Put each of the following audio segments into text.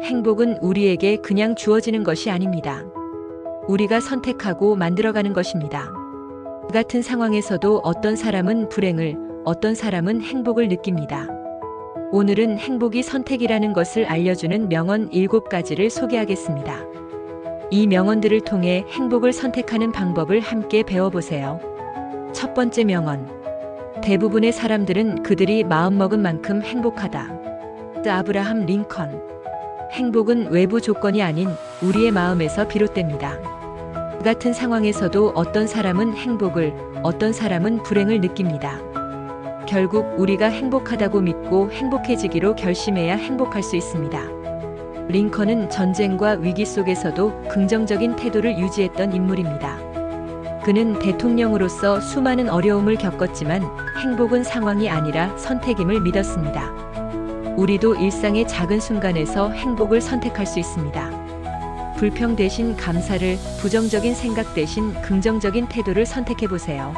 행복은 우리에게 그냥 주어지는 것이 아닙니다. 우리가 선택하고 만들어가는 것입니다. 같은 상황에서도 어떤 사람은 불행을, 어떤 사람은 행복을 느낍니다. 오늘은 행복이 선택이라는 것을 알려주는 명언 7가지를 소개하겠습니다. 이 명언들을 통해 행복을 선택하는 방법을 함께 배워보세요. 첫 번째 명언. 대부분의 사람들은 그들이 마음먹은 만큼 행복하다. 아브라함 링컨. 행복은 외부 조건이 아닌 우리의 마음에서 비롯됩니다. 같은 상황에서도 어떤 사람은 행복을, 어떤 사람은 불행을 느낍니다. 결국 우리가 행복하다고 믿고 행복해지기로 결심해야 행복할 수 있습니다. 링컨은 전쟁과 위기 속에서도 긍정적인 태도를 유지했던 인물입니다. 그는 대통령으로서 수많은 어려움을 겪었지만 행복은 상황이 아니라 선택임을 믿었습니다. 우리도 일상의 작은 순간에서 행복을 선택할 수 있습니다. 불평 대신 감사를, 부정적인 생각 대신 긍정적인 태도를 선택해 보세요.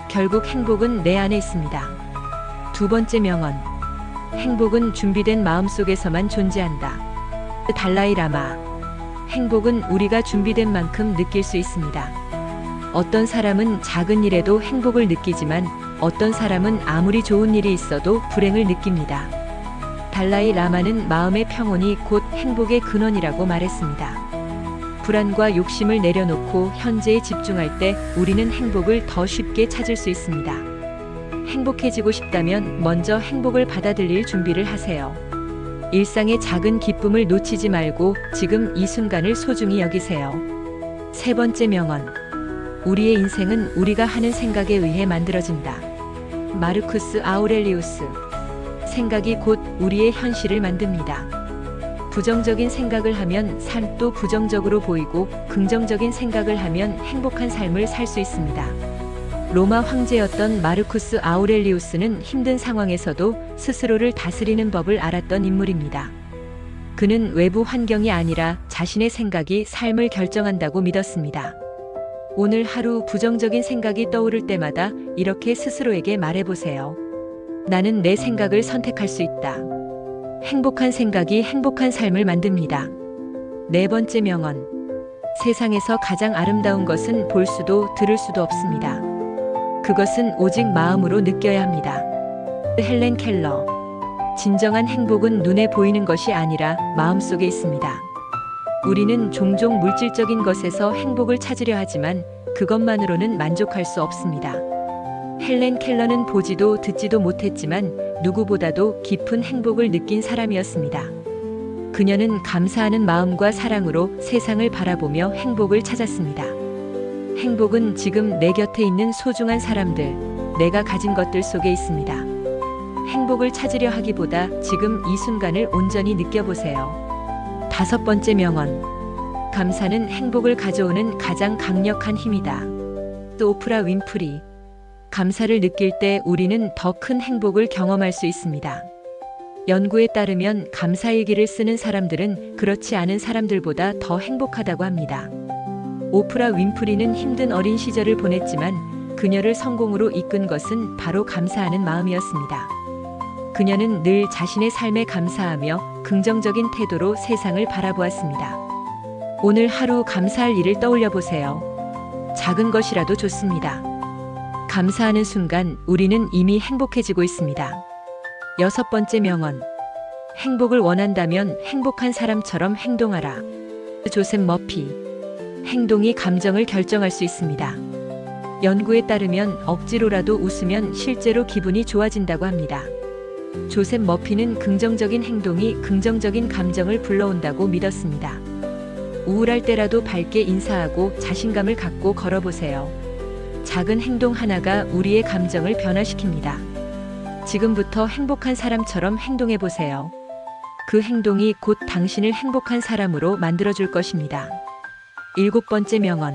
결국 행복은 내 안에 있습니다. 두 번째 명언. 행복은 준비된 마음속에서만 존재한다. 달라이 라마. 행복은 우리가 준비된 만큼 느낄 수 있습니다. 어떤 사람은 작은 일에도 행복을 느끼지만 어떤 사람은 아무리 좋은 일이 있어도 불행을 느낍니다. 달라이 라마는 마음의 평온이 곧 행복의 근원이라고 말했습니다. 불안과 욕심을 내려놓고 현재에 집중할 때 우리는 행복을 더 쉽게 찾을 수 있습니다. 행복해지고 싶다면 먼저 행복을 받아들일 준비를 하세요. 일상의 작은 기쁨을 놓치지 말고 지금 이 순간을 소중히 여기세요. 세 번째 명언. 우리의 인생은 우리가 하는 생각에 의해 만들어진다. 마르쿠스 아우렐리우스. 생각이 곧 우리의 현실을 만듭니다. 부정적인 생각을 하면 삶도 부정적으로 보이고 긍정적인 생각을 하면 행복한 삶을 살 수 있습니다. 로마 황제였던 마르쿠스 아우렐리우스는 힘든 상황에서도 스스로를 다스리는 법을 알았던 인물입니다. 그는 외부 환경이 아니라 자신의 생각이 삶을 결정한다고 믿었습니다. 오늘 하루 부정적인 생각이 떠오를 때마다 이렇게 스스로에게 말해보세요. 나는 내 생각을 선택할 수 있다. 행복한 생각이 행복한 삶을 만듭니다. 네 번째 명언. 세상에서 가장 아름다운 것은 볼 수도 들을 수도 없습니다. 그것은 오직 마음으로 느껴야 합니다. 헬렌 켈러. 진정한 행복은 눈에 보이는 것이 아니라 마음속에 있습니다. 우리는 종종 물질적인 것에서 행복을 찾으려 하지만 그것만으로는 만족할 수 없습니다. 헬렌 켈러는 보지도 듣지도 못했지만 누구보다도 깊은 행복을 느낀 사람이었습니다. 그녀는 감사하는 마음과 사랑으로 세상을 바라보며 행복을 찾았습니다. 행복은 지금 내 곁에 있는 소중한 사람들, 내가 가진 것들 속에 있습니다. 행복을 찾으려 하기보다 지금 이 순간을 온전히 느껴보세요. 다섯 번째 명언. 감사는 행복을 가져오는 가장 강력한 힘이다. 또 오프라 윈프리. 감사를 느낄 때 우리는 더 큰 행복을 경험할 수 있습니다. 연구에 따르면 감사일기를 쓰는 사람들은 그렇지 않은 사람들보다 더 행복하다고 합니다. 오프라 윈프리는 힘든 어린 시절을 보냈지만 그녀를 성공으로 이끈 것은 바로 감사하는 마음이었습니다. 그녀는 늘 자신의 삶에 감사하며 긍정적인 태도로 세상을 바라보았습니다. 오늘 하루 감사할 일을 떠올려 보세요. 작은 것이라도 좋습니다. 감사하는 순간 우리는 이미 행복해지고 있습니다. 여섯 번째 명언. 행복을 원한다면 행복한 사람처럼 행동하라. 조셉 머피. 행동이 감정을 결정할 수 있습니다. 연구에 따르면 억지로라도 웃으면 실제로 기분이 좋아진다고 합니다. 조셉 머피는 긍정적인 행동이 긍정적인 감정을 불러온다고 믿었습니다. 우울할 때라도 밝게 인사하고 자신감을 갖고 걸어보세요. 작은 행동 하나가 우리의 감정을 변화시킵니다. 지금부터 행복한 사람처럼 행동해 보세요. 그 행동이 곧 당신을 행복한 사람으로 만들어줄 것입니다. 일곱 번째 명언.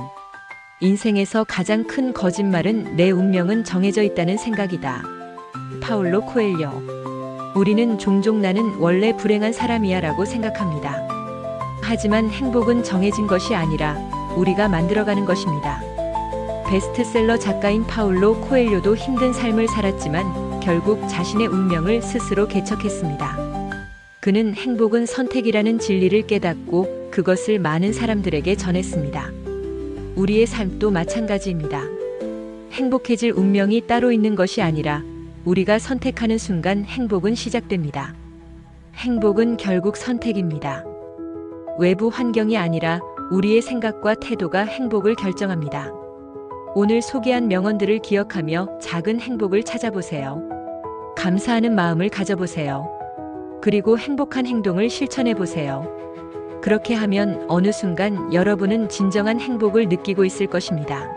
인생에서 가장 큰 거짓말은 내 운명은 정해져 있다는 생각이다. 파울로 코엘료. 우리는 종종 나는 원래 불행한 사람이야 라고 생각합니다. 하지만 행복은 정해진 것이 아니라 우리가 만들어가는 것입니다. 베스트셀러 작가인 파울로 코엘료도 힘든 삶을 살았지만 결국 자신의 운명을 스스로 개척했습니다. 그는 행복은 선택이라는 진리를 깨닫고 그것을 많은 사람들에게 전했습니다. 우리의 삶도 마찬가지입니다. 행복해질 운명이 따로 있는 것이 아니라 우리가 선택하는 순간 행복은 시작됩니다. 행복은 결국 선택입니다. 외부 환경이 아니라 우리의 생각과 태도가 행복을 결정합니다. 오늘 소개한 명언들을 기억하며 작은 행복을 찾아보세요. 감사하는 마음을 가져보세요. 그리고 행복한 행동을 실천해 보세요. 그렇게 하면 어느 순간 여러분은 진정한 행복을 느끼고 있을 것입니다.